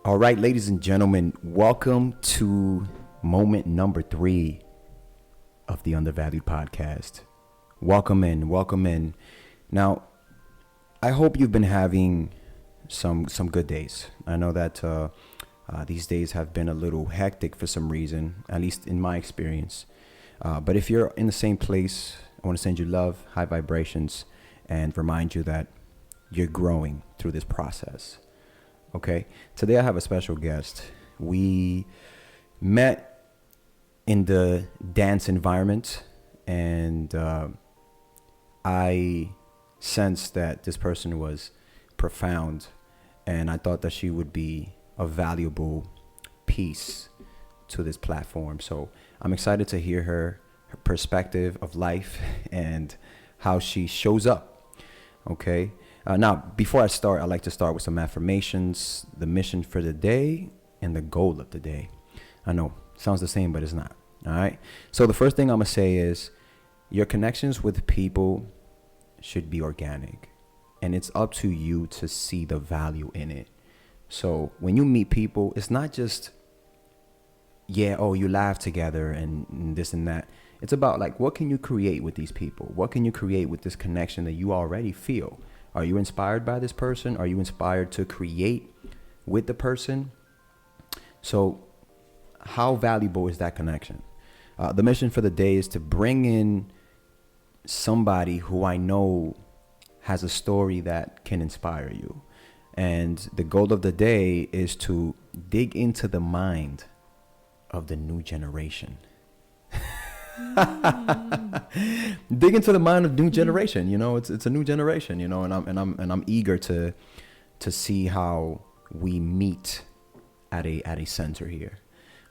All right, ladies and gentlemen, welcome to moment number 3 of the Undervalued podcast. Welcome in, welcome in. Now, I hope you've been having some good days. I know that these days have been a little hectic for some reason, at least in my experience. But if you're in the same place, I want to send you love, high vibrations, and remind you that you're growing through this process. Okay, today I have a special guest. We met in the dance environment, and I sensed that this person was profound, and I thought that she would be a valuable piece to this platform. So I'm excited to hear her perspective of life and how she shows up. Okay. Now, before I start, I'd like to start with some affirmations, the mission for the day, and the goal of the day. I know, sounds the same, but it's not. All right. So the first thing I'm going to say is your connections with people should be organic, and it's up to you to see the value in it. So when you meet people, it's not just, you laugh together and this and that. It's about like, what can you create with these people? What can you create with this connection that you already feel? Are you inspired by this person? Are you inspired to create with the person? So how valuable is that connection? The mission for the day is to bring in somebody who I know has a story that can inspire you. And the goal of the day is to dig into the mind of the new generation. Dig into the mind of new generation. You know, it's a new generation. You know, and I'm eager to see how we meet at a center here.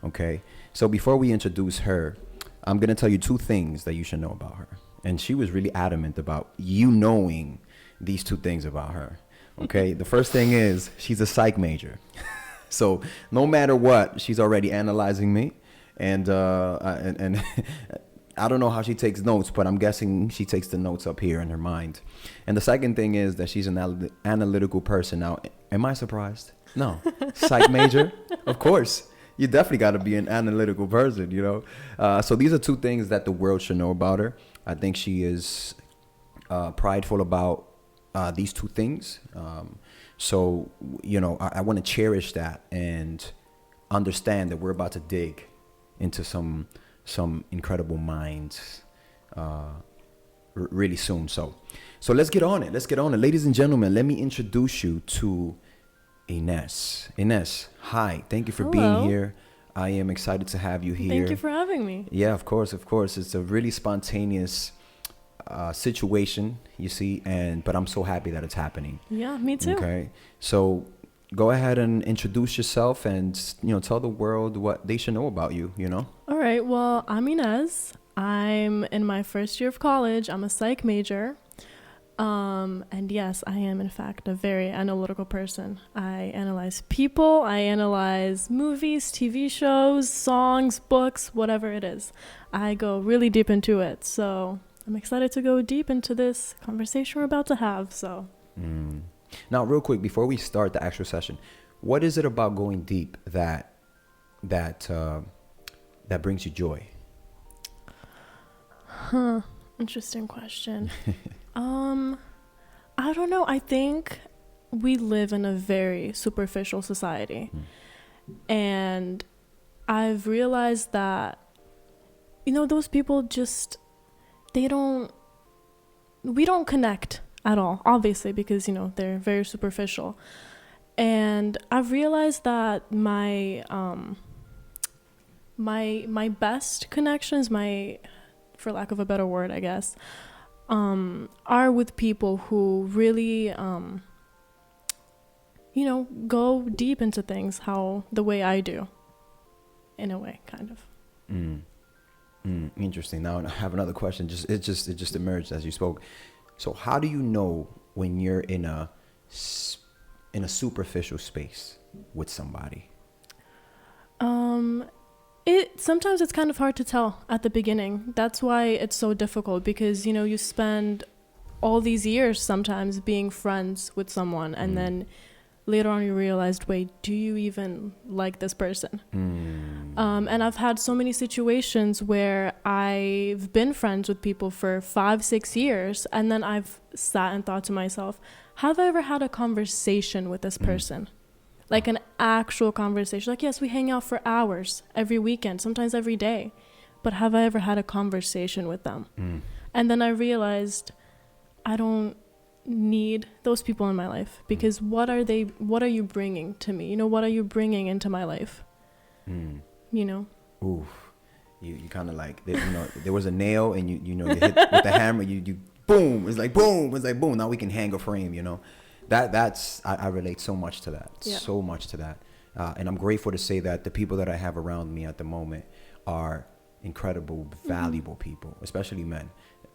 Okay, so before we introduce her, I'm gonna tell you 2 things that you should know about her. And she was really adamant about you knowing these 2 things about her. Okay, the first thing is she's a psych major, so no matter what, she's already analyzing me. And I don't know how she takes notes, but I'm guessing she takes the notes up here in her mind. And the second thing is that she's an analytical person. Now, am I surprised? No. Psych major? Of course. You definitely got to be an analytical person, you know. So these are 2 things that the world should know about her. I think she is prideful about these 2 things. So, you know, I want to cherish that and understand that we're about to dig into some incredible minds really soon. So let's get on it. Ladies and gentlemen, let me introduce you to Ines. Ines, hi. Thank you for being here. I am excited to have you here. Thank you for having me. Yeah, of course. It's a really spontaneous situation, you see, but I'm so happy that it's happening. Yeah, me too. Okay. So go ahead and introduce yourself and, you know, tell the world what they should know about you, you know? All right. Well, I'm Ines. I'm in my first year of college. I'm a psych major. And yes, I am, in fact, a very analytical person. I analyze people. I analyze movies, TV shows, songs, books, whatever it is. I go really deep into it. So I'm excited to go deep into this conversation we're about to have. So. Now, real quick, before we start the actual session, what is it about going deep that brings you joy? Interesting question. I don't know. I think we live in a very superficial society. And I've realized that, you know, those people just, we don't connect at all, obviously, because, you know, they're very superficial. And I've realized that my best connections, for lack of a better word, I guess, are with people who really, you know, go deep into things the way I do, in a way, kind of. Interesting. Now I have another question. It just emerged as you spoke. So how do you know when you're in a superficial space with somebody? Sometimes it's kind of hard to tell at the beginning. That's why it's so difficult, because, you know, you spend all these years sometimes being friends with someone, and then later on you realized, wait, do you even like this person? And I've had so many situations where I've been friends with people for 5-6 years, and then I've sat and thought to myself, have I ever had a conversation with this person? Like an actual conversation. Like, yes, we hang out for hours every weekend, sometimes every day, but have I ever had a conversation with them? And then I realized I don't need those people in my life, because what are you bringing to me? What are you bringing into my life? Oof. You kind of like, there was a nail, and you hit with the hammer, you boom, it's like boom, now we can hang a frame. That's I relate so much to that. Yeah. So much to that. And I'm grateful to say that the people that I have around me at the moment are incredible, valuable people, especially men.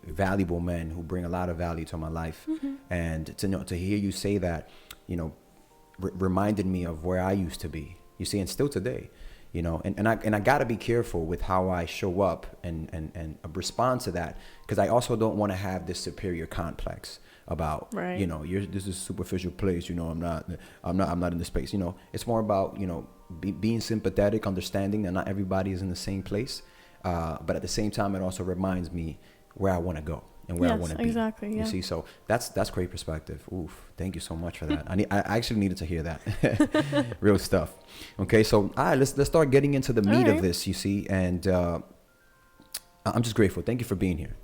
Valuable men who bring a lot of value to my life. And to hear you say that, reminded me of where I used to be, you see, and still today, and I got to be careful with how I show up and respond to that, because I also don't want to have this superior complex about, right. This is a superficial place, I'm not in the space. It's more about, being sympathetic, understanding that not everybody is in the same place, but at the same time it also reminds me where I want to go and where I want to be. Exactly. Yeah. You see, so that's great perspective. Oof, thank you so much for that. I actually needed to hear that. Real stuff. Okay, so let's start getting into the meat of this. You see, and I'm just grateful. Thank you for being here.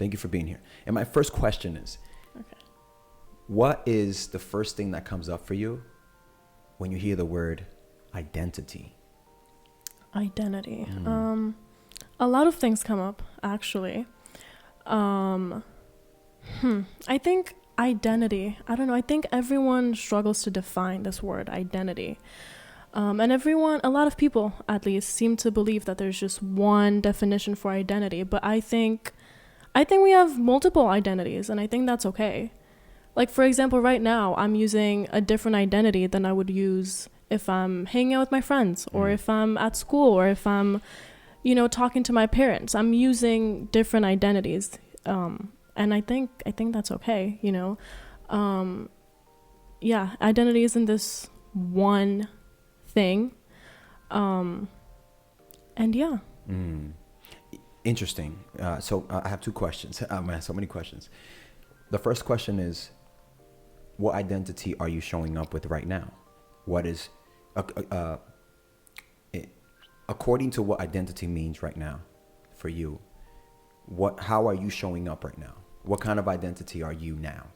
And my first question is, what is the first thing that comes up for you when you hear the word identity? Identity. A lot of things come up, actually. I think identity, I don't know, I think everyone struggles to define this word identity. And a lot of people at least, seem to believe that there's just one definition for identity, but I think we have multiple identities, and I think that's okay. Like, for example, right now I'm using a different identity than I would use if I'm hanging out with my friends, or if I'm at school, or if I'm talking to my parents. I'm using different identities, and I think that's okay. Identity isn't this one thing, and yeah. Interesting. So I have two questions. I have so many questions. The first question is, what identity are you showing up with right now? What is according to what identity means right now for you, how are you showing up right now? What kind of identity are you now?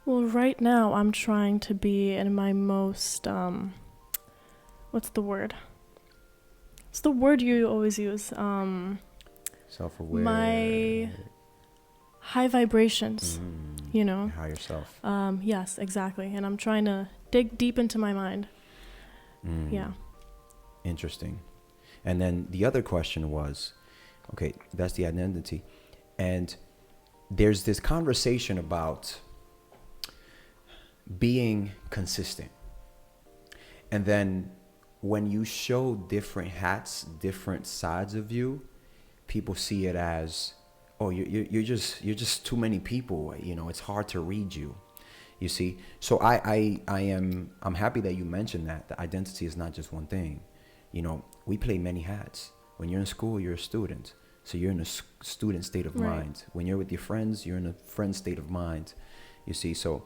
Well, right now I'm trying to be in my most what's the word? It's the word you always use. Self-aware. My high vibrations. Higher self. Yes, exactly. And I'm trying to dig deep into my mind. Yeah. Interesting. And then the other question was, okay, that's the identity. And there's this conversation about being consistent. And then when you show different hats, different sides of you, people see it as, oh, you're just too many people. It's hard to read you. You see, so I'm happy that you mentioned that the identity is not just one thing. We play many hats. When you're in school, you're a student. So you're in a student state of mind. When you're with your friends, you're in a friend state of mind. You see, so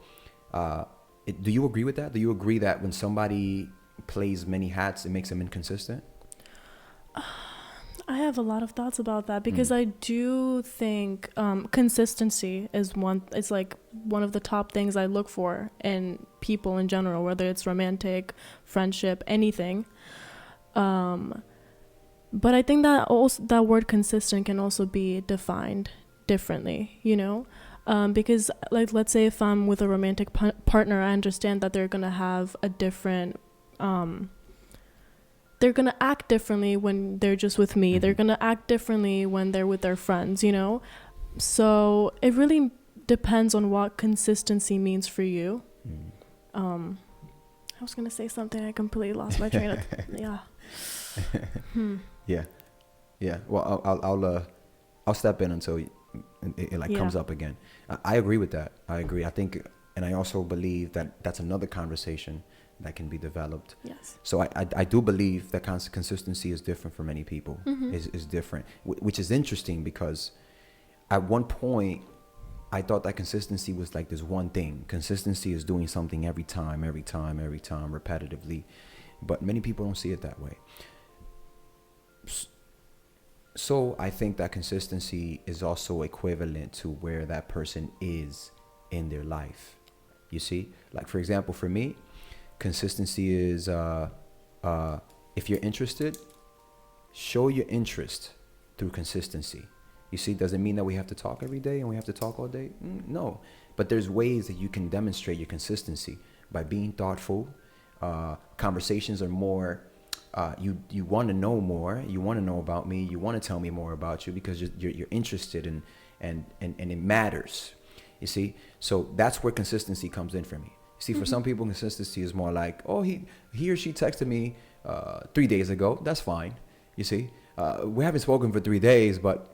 do you agree with that? Do you agree that when somebody plays many hats, it makes them inconsistent? I have a lot of thoughts about that, because I do think consistency is it's like one of the top things I look for in people in general, whether it's romantic, friendship, anything. But I think that also that word consistent can also be defined differently, because like, let's say if I'm with a romantic partner, I understand that they're gonna have a different they're going to act differently when they're just with me. They're going to act differently when they're with their friends, So it really depends on what consistency means for you. I was going to say something. I completely lost my train of Yeah. Well, I'll step in until it comes up again. I agree with that. I agree. I think, and I also believe that that's another conversation that can be developed. Yes. So I do believe that consistency is different for many people. Is different, which is interesting because at one point I thought that consistency was like this one thing. Consistency is doing something every time, repetitively. But many people don't see it that way. So I think that consistency is also equivalent to where that person is in their life. You see, like for example, for me, consistency is if you're interested, show your interest through consistency. You see, does it mean that we have to talk every day and we have to talk all day? No, but there's ways that you can demonstrate your consistency by being thoughtful. Conversations are more. You want to know more. You want to know about me. You want to tell me more about you because you're interested and it matters. You see, so that's where consistency comes in for me. See, for some people, consistency is more like, oh, he or she texted me 3 days ago. That's fine. You see, we haven't spoken for 3 days, but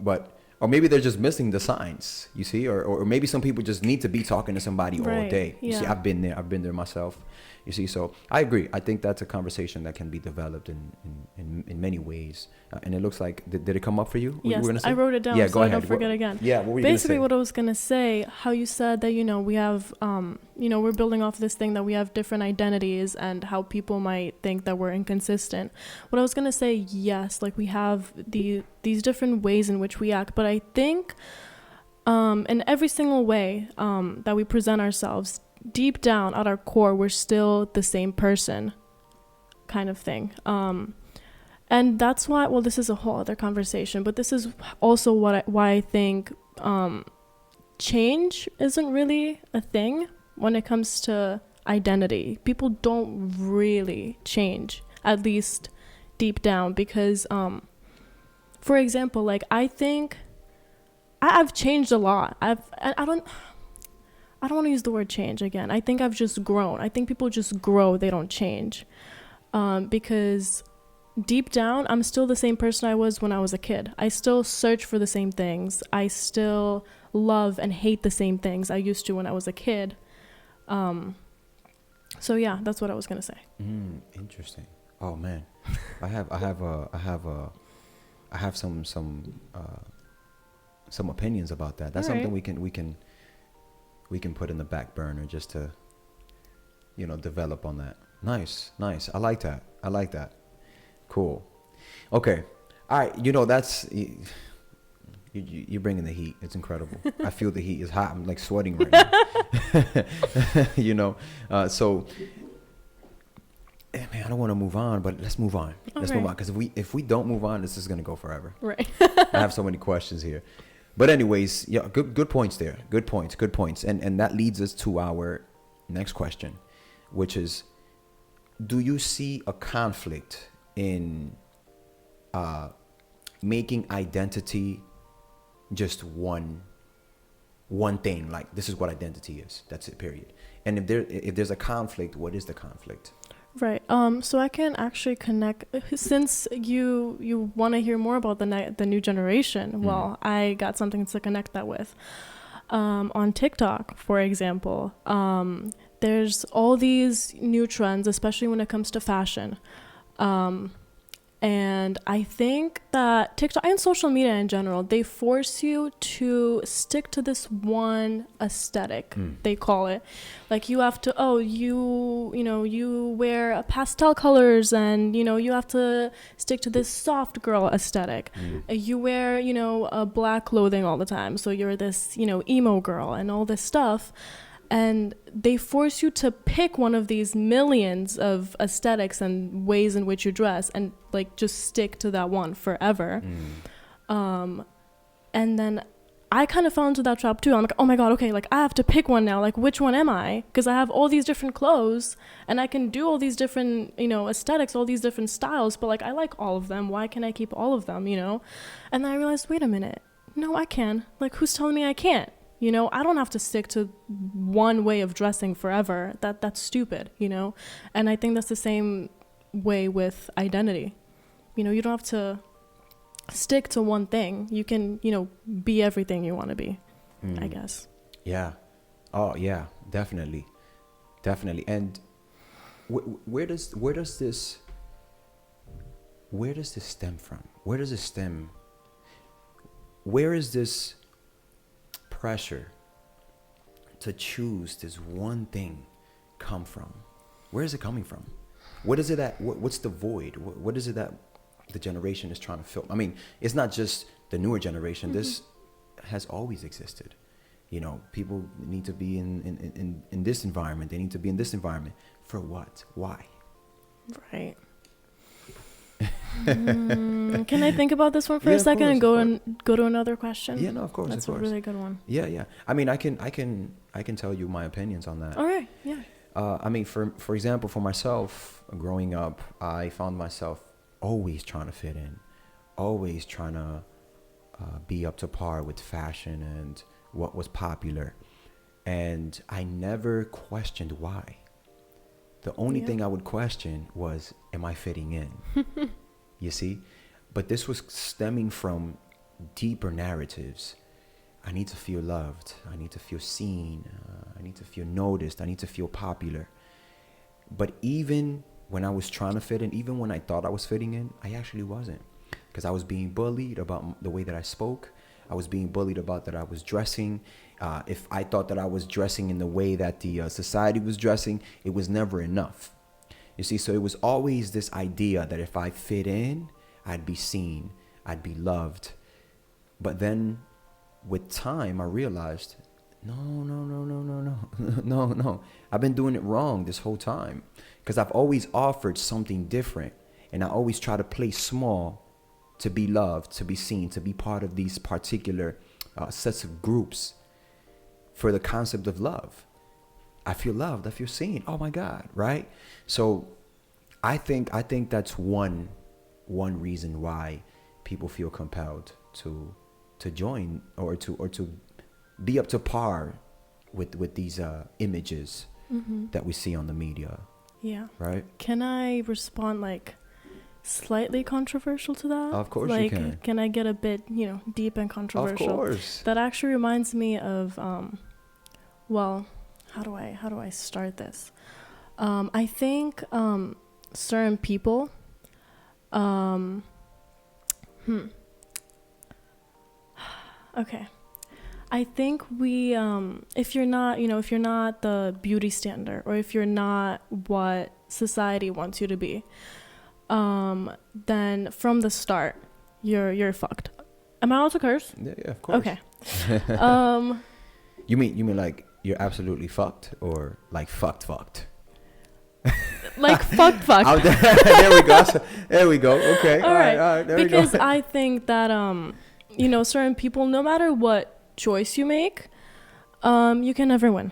or maybe they're just missing the signs. You see, or maybe some people just need to be talking to somebody all day. You see, I've been there myself. You see, so I agree. I think that's a conversation that can be developed in many ways. And it looks like, did it come up for you? Yes, I wrote it down yeah, so go I ahead. don't forget again. Yeah, what were you Basically, gonna say? what I was going to say, how you said that, we have, we're building off this thing that we have different identities and how people might think that we're inconsistent. What I was going to say, yes, like we have these different ways in which we act. But I think in every single way that we present ourselves, deep down at our core, we're still the same person kind of thing. And that's why, well, this is a whole other conversation, but this is also why I think change isn't really a thing when it comes to identity. People don't really change, at least deep down, because, for example, like I think I've changed a lot. I don't want to use the word change again. I think I've just grown. I think people just grow. They don't change. Because deep down, I'm still the same person I was when I was a kid. I still search for the same things. I still love and hate the same things I used to when I was a kid. So yeah, that's what I was going to say. Interesting. Oh man. I have some opinions about that. That's something we can put in the back burner just to, develop on that. Nice. I like that. Cool. Okay. All right. That's, you're bringing the heat. It's incredible. I feel the heat is hot. I'm like sweating right now. So, man, I don't want to move on, but let's move on. Let's move on. Because if we don't move on, this is going to go forever. Right. I have so many questions here. But anyways, yeah, good points there. Good points. And that leads us to our next question, which is, do you see a conflict in making identity just one thing? Like, this is what identity is. That's it, period. And if there's a conflict, what is the conflict? Right. So I can actually connect, since you want to hear more about the new generation. Well, I got something to connect that with. On TikTok, for example, there's all these new trends, especially when it comes to fashion. And I think that TikTok and social media in general, they force you to stick to this one aesthetic, they call it. Like you have to, you wear pastel colors and, you have to stick to this soft girl aesthetic. You wear, black clothing all the time. So you're this, emo girl and all this stuff. And they force you to pick one of these millions of aesthetics and ways in which you dress and like just stick to that one forever. And then I kind of fell into that trap too. I'm like, oh my God, okay, like I have to pick one now. Like, which one am I? Because I have all these different clothes and I can do all these different, aesthetics, all these different styles, but like I like all of them. Why can't I keep all of them, And then I realized, wait a minute. No, I can. Like, who's telling me I can't? I don't have to stick to one way of dressing forever. That's stupid, And I think that's the same way with identity. You don't have to stick to one thing. You can, be everything you want to be, I guess. Yeah. Oh, yeah, definitely. And where does this stem from? Where does it stem? Where is this pressure to choose this one thing come from? Where is it coming from? What is it that what's the void? What is it that the generation is trying to fill? I mean, it's not just the newer generation. Mm-hmm. This has always existed. People need to be in this environment. They need to be in this environment. For what? Why? Right. Can I think about this one for a second and go to another question? Yeah, no, of course. That's a really good one. Yeah. I mean, I can tell you my opinions on that. All right. Yeah. I mean, for example, for myself, growing up, I found myself always trying to fit in, always trying to be up to par with fashion and what was popular. And I never questioned why. The only thing I would question was, am I fitting in? You see? But this was stemming from deeper narratives. I need to feel loved. I need to feel seen. I need to feel noticed. I need to feel popular. But even when I was trying to fit in, even when I thought I was fitting in, I actually wasn't. Because I was being bullied about the way that I spoke. I was being bullied about that I was dressing. If I thought that I was dressing in the way that the society was dressing, it was never enough. You see, so it was always this idea that if I fit in, I'd be seen, I'd be loved. But then with time, I realized, no. I've been doing it wrong this whole time, because I've always offered something different. And I always try to play small to be loved, to be seen, to be part of these particular sets of groups for the concept of love. I feel loved. I feel seen. Oh my God. Right. So I think that's one reason why people feel compelled to join or to be up to par with these images that we see on the media. Yeah. Right. Can I respond slightly controversial to that? Of course you can. Can I get a bit, deep and controversial? Of course. That actually reminds me of, how do I start this? I think certain people, okay. I think we, if you're not the beauty standard, or if you're not what society wants you to be, then from the start, you're fucked. Am I allowed to curse? Yeah, of course. Okay. You mean like you're absolutely fucked, or like fucked? Like fucked. There we go. Okay. All right. There because we go. I think that certain people, no matter what choice you make, you can never win.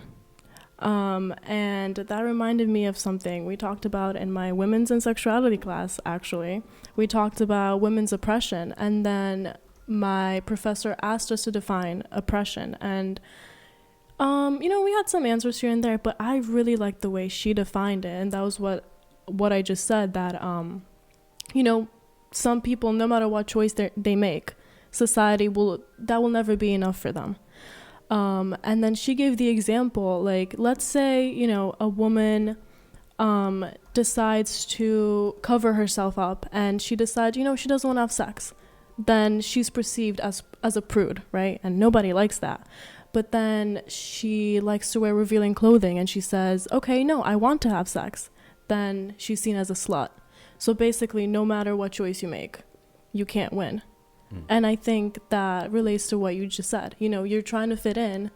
And that reminded me of something we talked about in my women's and sexuality class. Actually, we talked about women's oppression, and then my professor asked us to define oppression, and we had some answers here and there, but I really liked the way she defined it, and that was what I just said, that some people, no matter what choice they make, society will never be enough for them. And then she gave the example, like, let's say, a woman decides to cover herself up, and she decides, she doesn't want to have sex. Then she's perceived as a prude, right? And nobody likes that. But then she likes to wear revealing clothing, and she says, okay, no, I want to have sex. Then she's seen as a slut. So basically, no matter what choice you make, you can't win. And I think that relates to what you just said. You're trying to fit in,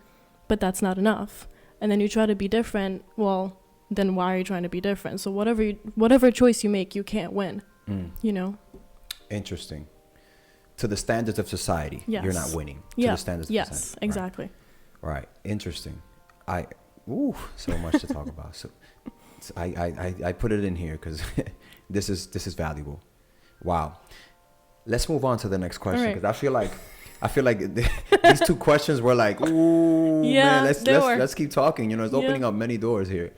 but that's not enough. And then you try to be different. Well, then why are you trying to be different? So whatever choice you make, you can't win. Interesting. To the standards of society, yes. You're not winning. To the standards of society. Yes, exactly. Right. Interesting. So much to talk about. So I put it in here because this is valuable. Wow. Let's move on to the next question, because right. I feel like these two questions were like, ooh, man, let's keep talking. It's opening up many doors here.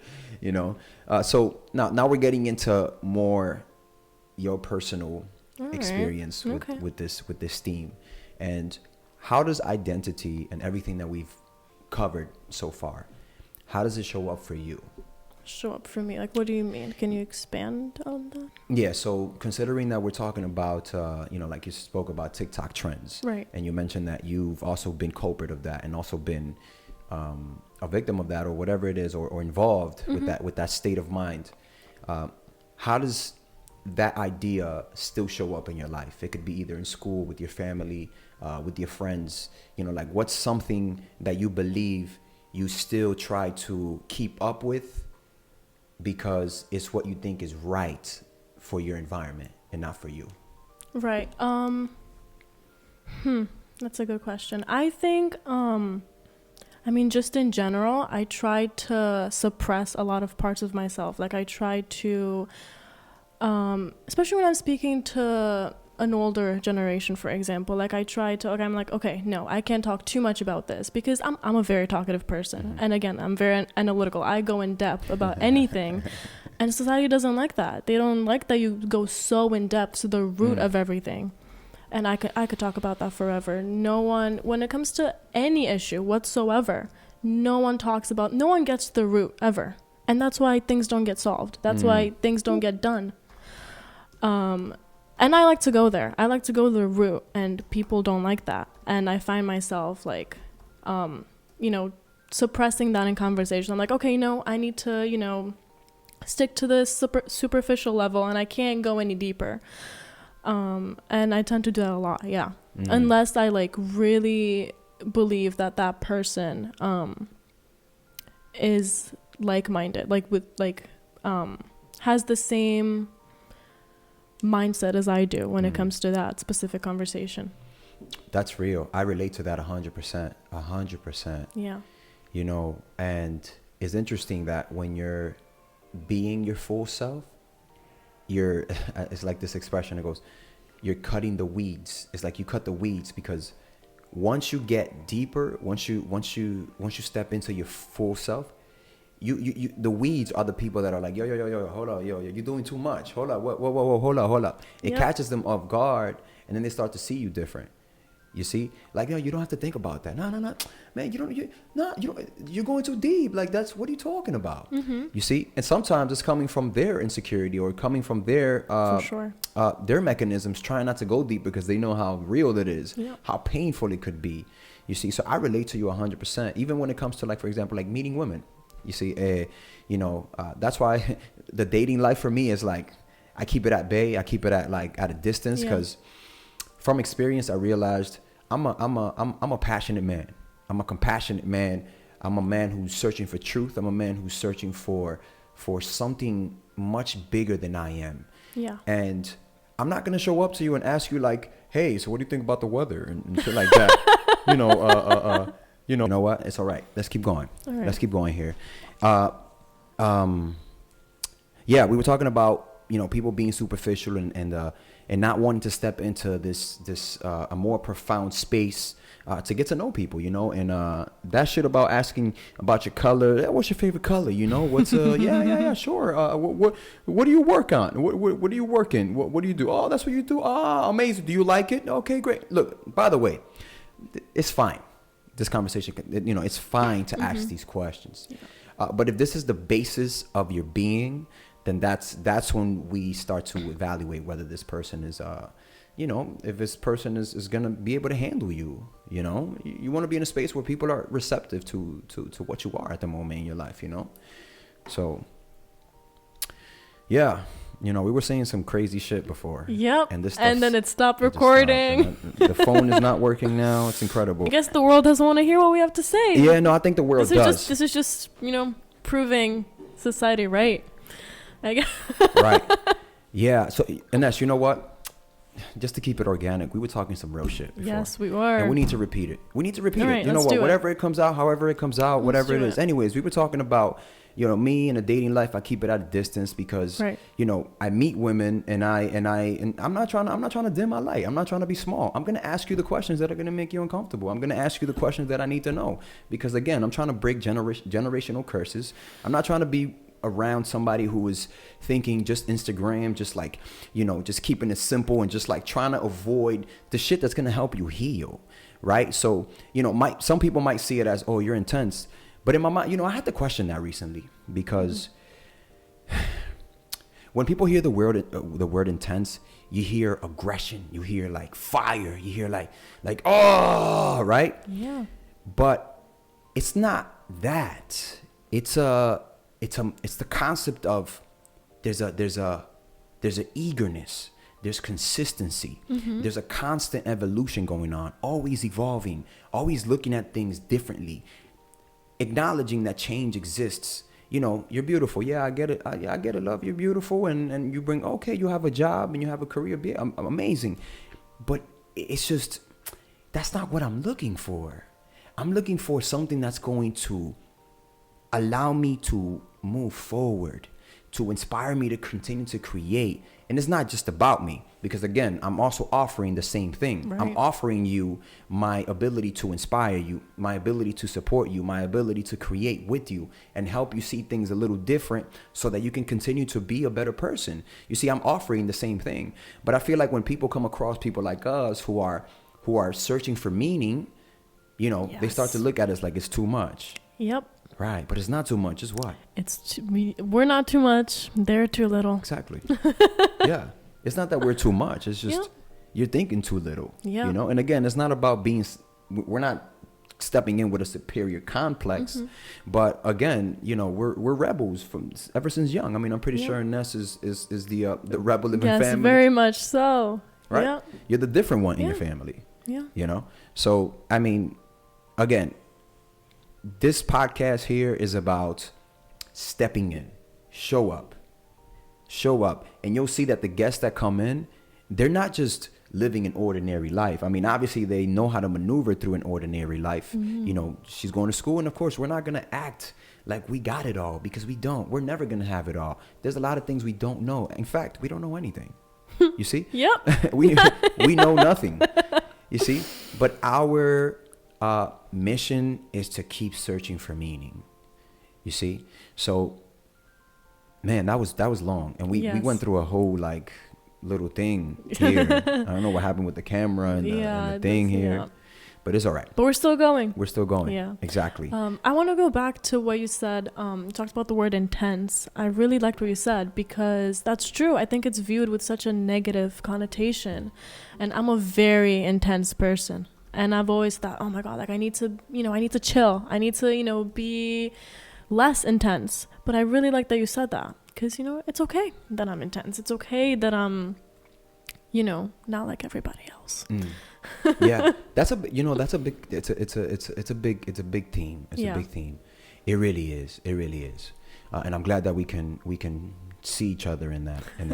So now we're getting into more your personal experience with this theme, and how does identity and everything that we've covered so far, how does it show up for you? show up for me? Like, what do you mean? Can you expand on that? Yeah, so considering that we're talking about, like you spoke about TikTok trends, Right. and you mentioned that you've also been culprit of that and also been a victim of that or whatever it is, or involved with that state of mind. How does that idea still show up in your life? It could be either in school, with your family, with your friends. Like, what's something that you believe you still try to keep up with because it's what you think is right for your environment and not for you? Right. That's a good question. I think, just in general, I try to suppress a lot of parts of myself. Like, I try to, especially when I'm speaking to an older generation, for example, like I'm like, okay, no, I can't talk too much about this because I'm a very talkative person. And again, I'm very analytical. I go in depth about anything. And society doesn't like that. They don't like that you go so in depth to the root of everything. And I could talk about that forever. No one, when it comes to any issue whatsoever, no one gets to the root ever. And that's why things don't get solved. That's why things don't get done. And I like to go there. I like to go to the root, and people don't like that. And I find myself like, suppressing that in conversation. I'm like, okay, no, I need to, stick to this superficial level, and I can't go any deeper. And I tend to do that a lot, yeah. Unless I like really believe that person is like-minded, has the same mindset as I do when it comes to that specific conversation. That's real. I relate to that 100%. 100%. Yeah. And it's interesting that when you're being your full self, it's like this expression that goes, you're cutting the weeds. It's like you cut the weeds, because once you get deeper, once you step into your full self, you the weeds are the people that are like, yo, hold up, yo, you're doing too much. Hold up, whoa, hold up. It catches them off guard, and then they start to see you different. You see, like, you don't have to think about that. No, man, you're going too deep. Like, what are you talking about? You see, and sometimes it's coming from their insecurity or coming from their For sure. Their mechanisms, trying not to go deep because they know how real it is, how painful it could be. You see, so I relate to you 100%. Even when it comes to, like, for example, like meeting women. You see, that's why the dating life for me is like, I keep it at bay. I keep it at a distance, because from experience, I realized I'm a passionate man. I'm a compassionate man. I'm a man who's searching for truth. I'm a man who's searching for something much bigger than I am. Yeah. And I'm not gonna show up to you and ask you like, hey, so what do you think about the weather and shit like that? You know what? It's all right. Let's keep going. Right. Let's keep going here. We were talking about, people being superficial and not wanting to step into this a more profound space to get to know people, and that shit about asking about your color. What's your favorite color? What's yeah, sure. What do you work on? What do you work in? What do you do? Oh, that's what you do. Oh, amazing. Do you like it? Okay, great. Look, by the way, it's fine. This conversation, it's fine to ask these questions. Yeah. But if this is the basis of your being, then that's when we start to evaluate whether this person is, if this person is going to be able to handle you. You want to be in a space where people are receptive to what you are at the moment in your life, So, yeah. We were saying some crazy shit before. Yep. And then it stopped It recording. The phone is not working now. It's incredible. I guess the world doesn't want to hear what we have to say. Yeah, no, I think the world does. This is just, proving society right. I guess. Right. Yeah. So, Ines, you know what? Just to keep it organic, we were talking some real shit before. Yes, we were. And we need to repeat it. All right, You know what? Whatever it comes out, however it comes out, whatever it is. It. Anyways, we were talking about, me in a dating life. I keep it at a distance because, right. I meet women and I'm not trying to dim my light. I'm not trying to be small. I'm going to ask you the questions that are going to make you uncomfortable. I'm going to ask you the questions that I need to know, because again, I'm trying to break generational curses. I'm not trying to be around somebody who is thinking just Instagram, just like, just keeping it simple and just like trying to avoid the shit that's going to help you heal. Right. So, some people might see it as, oh, you're intense. But in my mind, I had to question that recently because, when people hear the word intense, you hear aggression, you hear like fire, you hear like oh, right? Yeah. But it's not that. It's the concept of there's a eagerness, there's consistency, there's a constant evolution going on, always evolving, always looking at things differently, acknowledging that change exists. You know, you're beautiful. Yeah, I get it. I get it, love. You're beautiful. And you bring, okay, you have a job and you have a career. I'm amazing. But it's just, that's not what I'm looking for. I'm looking for something that's going to allow me to move forward, to inspire me to continue to create. And it's not just about me, because again, I'm also offering the same thing. Right. I'm offering you my ability to inspire you, my ability to support you, my ability to create with you and help you see things a little different so that you can continue to be a better person. You see, I'm offering the same thing. But I feel like when people come across people like us who are searching for meaning, you know, they start to look at us like it's too much. Yep. Right, but it's not too much. It's what? We're not too much. They're too little. Exactly. Yeah. It's not that we're too much. It's just you're thinking too little. Yeah. You know? And again, it's not about we're not stepping in with a superior complex. But again, you know, we're rebels ever since young. I mean, I'm pretty sure Ines is the rebel in the family. Yes, very much so. Right? Yeah. You're the different one in your family. Yeah. You know? So, I mean, again, this podcast here is about stepping in. Show up. And you'll see that the guests that come in, they're not just living an ordinary life. I mean, obviously they know how to maneuver through an ordinary life. You know, she's going to school, and of course we're not going to act like we got it all, because we don't. We're never going to have it all. There's a lot of things we don't know. In fact, we don't know anything. You see? Yep. we know nothing. You see? But our mission is to keep searching for meaning. You see? So, man, that was long, and we went through a whole like little thing here. I don't know what happened with the camera and the thing here, but it's all right. But we're still going. Yeah, exactly. I want to go back to what you said. You talked about the word intense. I really liked what you said, because that's true. I think it's viewed with such a negative connotation, and I'm a very intense person. And I've always thought, oh my God, like I need to chill. I need to, be less intense. But I really like that you said that, because, it's okay that I'm intense. It's okay that I'm, not like everybody else. Yeah, it's a big theme. It's a big theme. It really is. And I'm glad that we can see each other in that in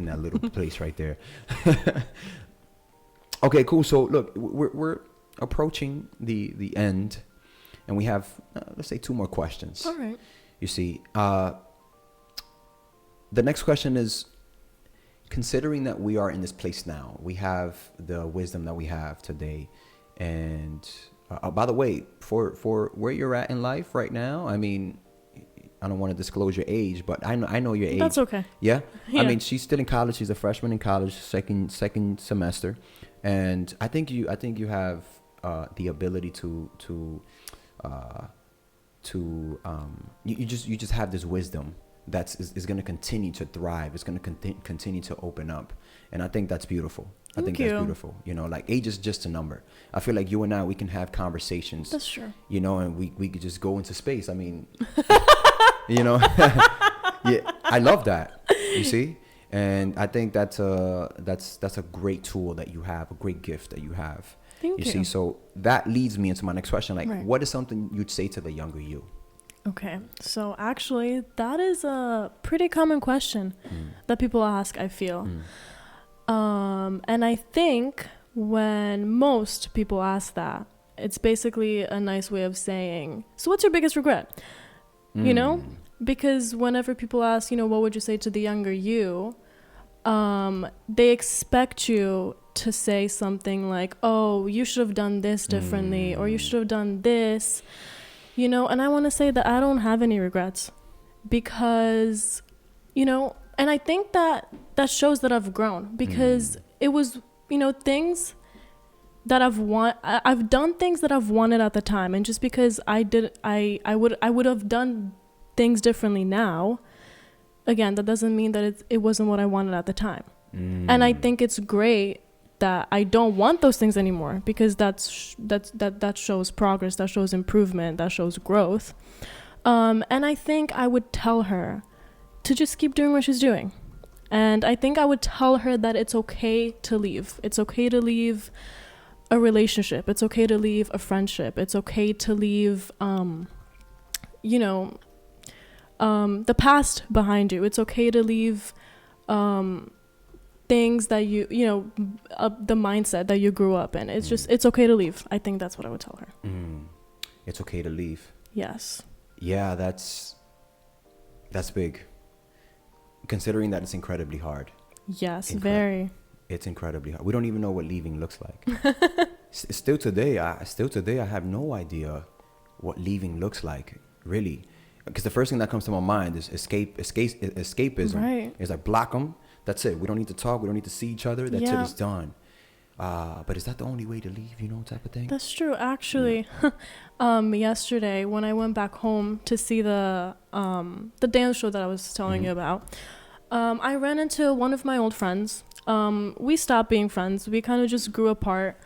that little place right there. Okay, cool. So look, we're approaching the end, and we have let's say 2 more questions. All right. You see, the next question is, considering that we are in this place now, we have the wisdom that we have today, and by the way, for where you're at in life right now, I mean, I don't want to disclose your age, but I know your age. That's okay. Yeah? I mean, she's still in college. She's a freshman in college, second semester. And I think you have the ability to you just have this wisdom is going to continue to thrive. It's going to continue to open up, and I think that's beautiful. I think that's beautiful. Like age is just a number. I feel like you and I, we can have conversations. That's true. And we could just go into space. I mean, yeah, I love that. You see. And I think that's a great tool that you have, a great gift that you have. Thank you. You see, so that leads me into my next question. Like, right. What is something you'd say to the younger you? Okay, so actually, that is a pretty common question that people ask, I feel. And I think when most people ask that, it's basically a nice way of saying, so what's your biggest regret? Because whenever people ask, what would you say to the younger you? They expect you to say something like, oh, you should have done this differently, or you should have done this, and I want to say that I don't have any regrets, because, and I think that shows that I've grown, because it was, things that I've done things that I've wanted at the time, and just because I would have done things differently now, again, that doesn't mean that it wasn't what I wanted at the time. And I think it's great that I don't want those things anymore, because that shows progress, that shows improvement, that shows growth. And I think I would tell her to just keep doing what she's doing. And I think I would tell her that it's okay to leave. It's okay to leave a relationship. It's okay to leave a friendship. It's okay to leave, you know, the past behind you. It's okay to leave things that you know, the mindset that you grew up in. It's just, it's okay to leave. I think that's what I would tell her. It's okay to leave. Yes. Yeah, that's big. Considering that it's incredibly hard. Yes, very. It's incredibly hard. We don't even know what leaving looks like. Still today, I have no idea what leaving looks like, really. Because the first thing that comes to my mind is escapism. Right. It's like, block them. That's it. We don't need to talk. We don't need to see each other. That's it. It's done. But is that the only way to leave, you know, type of thing? That's true. Actually, yesterday when I went back home to see the dance show that I was telling you about, I ran into one of my old friends. We stopped being friends. We kind of just grew apart.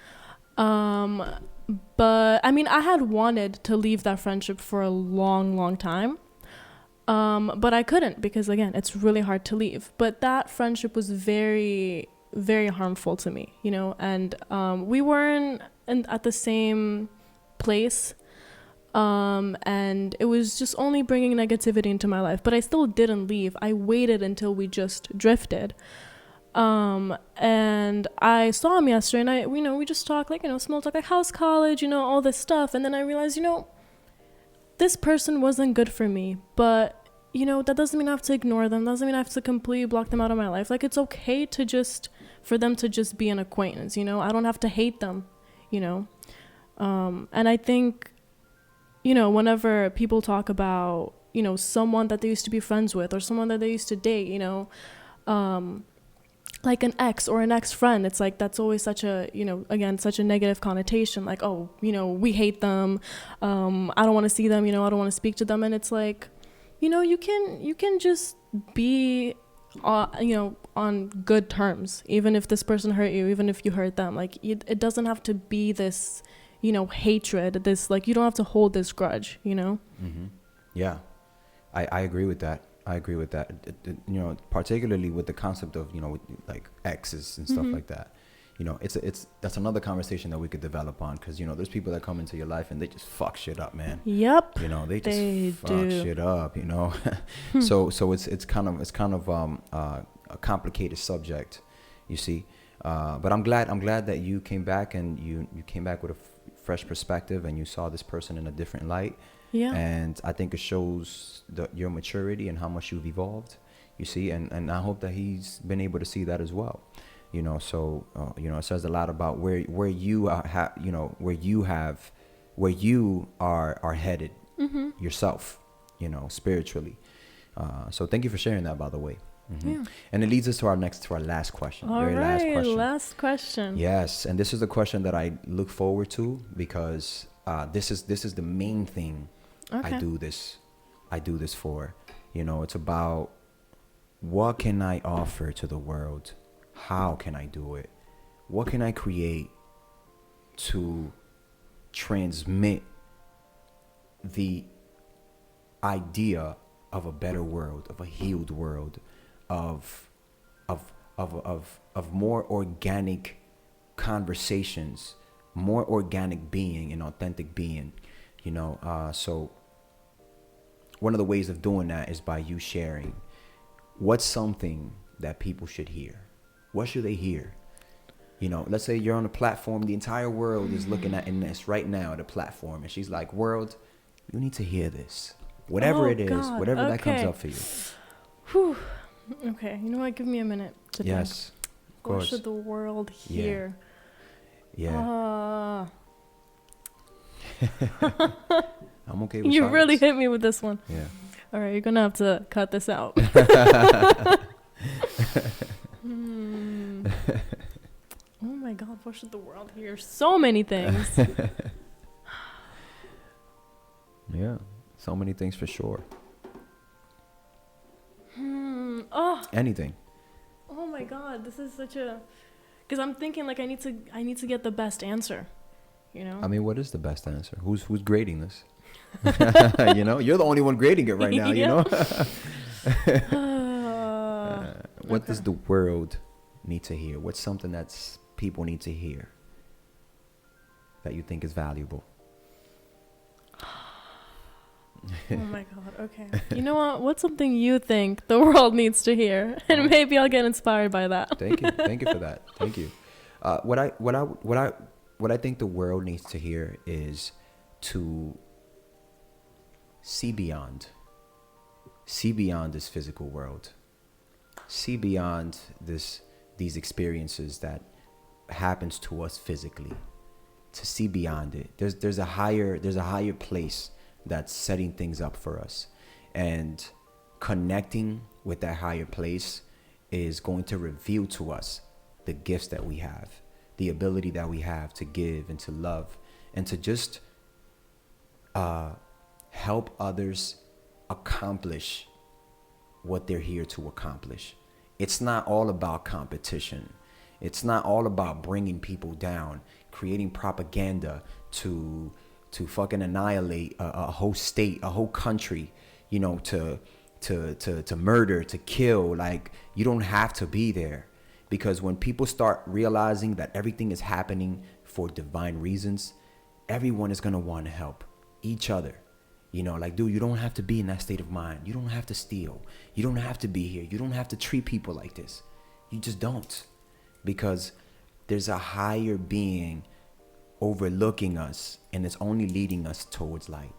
But I mean, I had wanted to leave that friendship for a long, long time. But I couldn't, because again, it's really hard to leave. But that friendship was very, very harmful to me, you know, and we weren't at the same place. And it was just only bringing negativity into my life. But I still didn't leave. I waited until we just drifted. And I saw him yesterday, and we just talked, like, you know, small talk, like, how's college, you know, all this stuff. And then I realized, you know, this person wasn't good for me, but, you know, that doesn't mean I have to ignore them. Doesn't mean I have to completely block them out of my life. Like, it's okay for them to just be an acquaintance, you know. I don't have to hate them, you know. And I think, you know, whenever people talk about, you know, someone that they used to be friends with, or someone that they used to date, you know, like an ex or an ex-friend, it's like, that's always such a, you know, again, such a negative connotation. Like, oh, you know, we hate them. I don't want to see them, you know, I don't want to speak to them. And it's like, you know, you can just be, you know, on good terms, even if this person hurt you, even if you hurt them. Like, it doesn't have to be this, you know, hatred, this, like, you don't have to hold this grudge, you know? Yeah, I agree with that. I agree with that. You know, particularly with the concept of, you know, with, like, exes and stuff like that. You know, that's another conversation that we could develop on, because, you know, there's people that come into your life and they just fuck shit up, man. Yep. You know, they just fuck shit up, you know. So it's kind of a complicated subject, you see. But I'm glad that you came back, and you came back with a fresh perspective, and you saw this person in a different light. Yeah. And I think it shows your maturity and how much you've evolved, you see. And I hope that he's been able to see that as well, you know. So, you know, it says a lot about where you are, you know, where you are headed yourself, you know, spiritually. So thank you for sharing that, by the way. Yeah. And it leads us to our last question. Last question. Yes. And this is the question that I look forward to, because this is the main thing. Okay. I do this for, you know. It's about, what can I offer to the world? How can I do it? What can I create to transmit the idea of a better world, of a healed world, of more organic conversations, more organic being and authentic being, you know. So one of the ways of doing that is by you sharing what's something that people should hear. What should they hear? You know, let's say you're on a platform, the entire world is looking at Ines right now at a platform, and she's like, world, you need to hear this. Whatever it is, whatever that comes up for you. Whew. Okay, you know what? Give me a minute to think. Yes, of course. What should the world hear? Yeah. I'm okay with you silence. Really hit me with this one. Yeah. All right, you're gonna have to cut this out. Oh my God, what should the world hear? So many things. Yeah, so many things for sure. Anything. Oh my God, this is such a. Because I'm thinking like I need to get the best answer. You know. I mean, what is the best answer? Who's grading this? You know, you're the only one grading it right now. You know. What Okay. does the world need to hear? What's something that's people need to hear that you think is valuable? Oh my God. Okay. You know what? What's something you think the world needs to hear, and maybe I'll get inspired by that. Thank you. Thank you for that. Thank you. What I think the world needs to hear is to see beyond. See beyond this physical world. See beyond these experiences that happens to us physically. To see beyond it. There's a higher place that's setting things up for us, and connecting with that higher place is going to reveal to us the gifts that we have, the ability that we have to give and to love and to just help others accomplish what they're here to accomplish. It's not all about competition. It's not all about bringing people down, creating propaganda to fucking annihilate a whole state, a whole country, you know, to murder, to kill. Like, you don't have to be there, because when people start realizing that everything is happening for divine reasons, everyone is going to want to help each other. You know, like, dude, you don't have to be in that state of mind. You don't have to steal. You don't have to be here. You don't have to treat people like this. You just don't, because there's a higher being overlooking us, and it's only leading us towards light.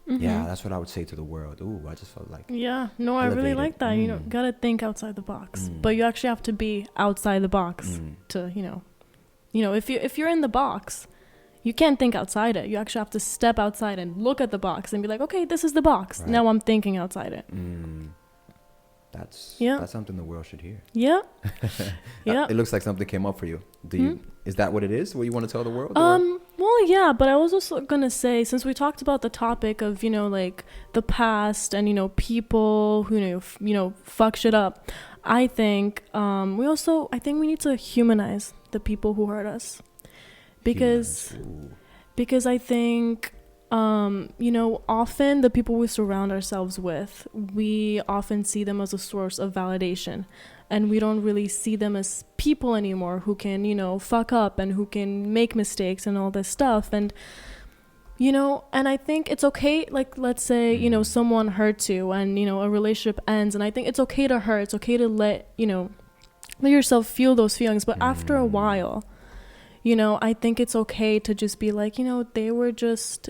Mm-hmm. Yeah, that's what I would say to the world. Ooh, I just felt like Yeah, no, I really elevated. like that. You know, gotta think outside the box, but you actually have to be outside the box to, if you're in the box, you can't think outside it. You actually have to step outside and look at the box and be like, okay, this is the box. Right. Now I'm thinking outside it. That's Yeah. something the world should hear. Yeah, yeah. It looks like something came up for you. Is that what it is? What you want to tell the world? Or? Well, yeah, but I was also gonna say, since we talked about the topic of, like the past and, people who, fuck shit up, I think I think we need to humanize the people who hurt us, because I think often the people we surround ourselves with, we often see them as a source of validation, and we don't really see them as people anymore who can, fuck up and who can make mistakes and all this stuff. And, and I think it's okay. Like, let's say, someone hurts you and, a relationship ends. And I think it's okay to hurt. It's okay to let yourself feel those feelings. But after a while, I think it's okay to just be like, it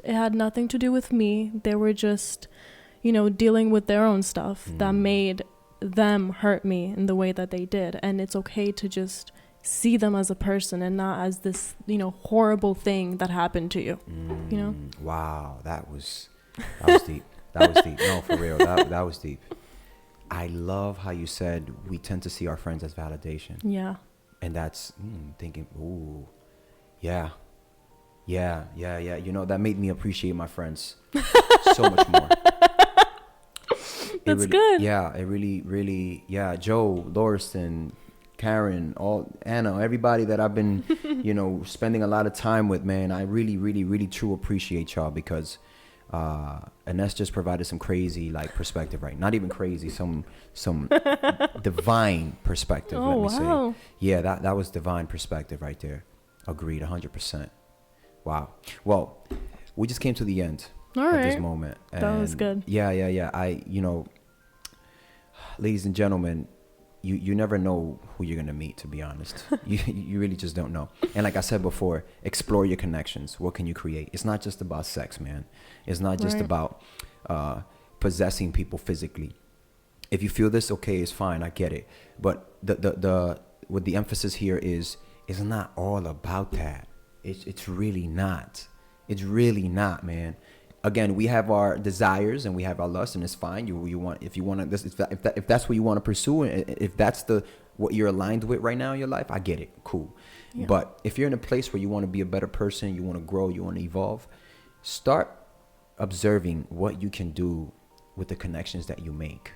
had nothing to do with me. They were just, dealing with their own stuff that made them hurt me in the way that they did. And it's okay to just see them as a person and not as this, horrible thing that happened to you, Wow, that was deep. That was deep. No, for real. That was deep. I love how you said we tend to see our friends as validation. Yeah. And that's thinking, ooh, yeah. That made me appreciate my friends so much more. That's good. Yeah, it really, yeah. Joe, Lauriston, Karen, Anna, everybody that I've been, spending a lot of time with, man. I really true appreciate y'all, because Ines just provided some crazy perspective, right? Not even crazy, some divine perspective. Oh, let me wow. say, yeah, that was divine perspective right there. Agreed, 100%. Wow. Well, we just came to the end of this moment. And that was good. Yeah. Ladies and gentlemen, you never know who you're gonna meet, to be honest. You really just don't know. And like I said before, explore your connections. What can you create? It's not just about sex, man. It's not just about possessing people physically. If you feel this, okay, it's fine. I get it. But what the emphasis here is not all about that. It's really not. It's really not, man. Again, we have our desires and we have our lusts, and it's fine. If that's what you want to pursue, and if that's what you're aligned with right now in your life, I get it. Cool. Yeah. But if you're in a place where you want to be a better person, you want to grow, you want to evolve, start observing what you can do with the connections that you make.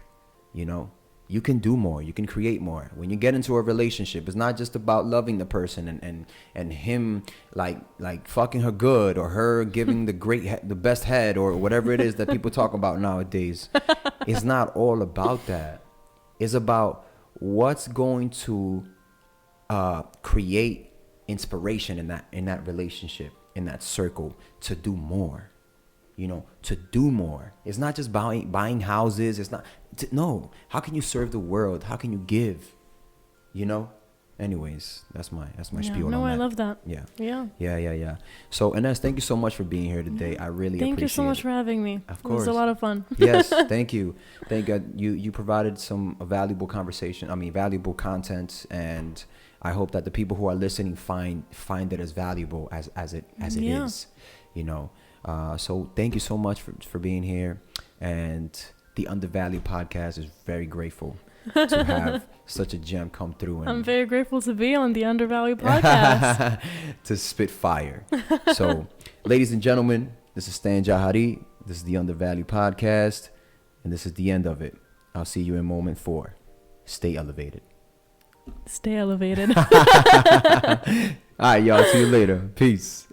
you can do more. You can create more. When you get into a relationship, it's not just about loving the person and him like fucking her good, or her giving the best head, or whatever it is that people talk about nowadays. It's not all about that. It's about what's going to create inspiration in that relationship, in that circle, to do more. To do more. It's not just buying houses. It's not. No. How can you serve the world? How can you give? Anyways, that's my spiel on that. No, I love that. Yeah. So, Ines, thank you so much for being here today. I really appreciate it. Thank you so much for having me. Of course. It was a lot of fun. Yes, thank you. Thank God you provided some valuable valuable content, and I hope that the people who are listening find it as valuable as it is. So thank you so much for being here, and the Undervalued podcast is very grateful to have such a gem come through. And I'm very grateful to be on the Undervalued podcast. to spit fire. So, ladies and gentlemen, this is Stan Jahari. This is the Undervalued podcast, and this is the end of it. I'll see you in moment 4. Stay elevated. Stay elevated. All right, y'all. See you later. Peace.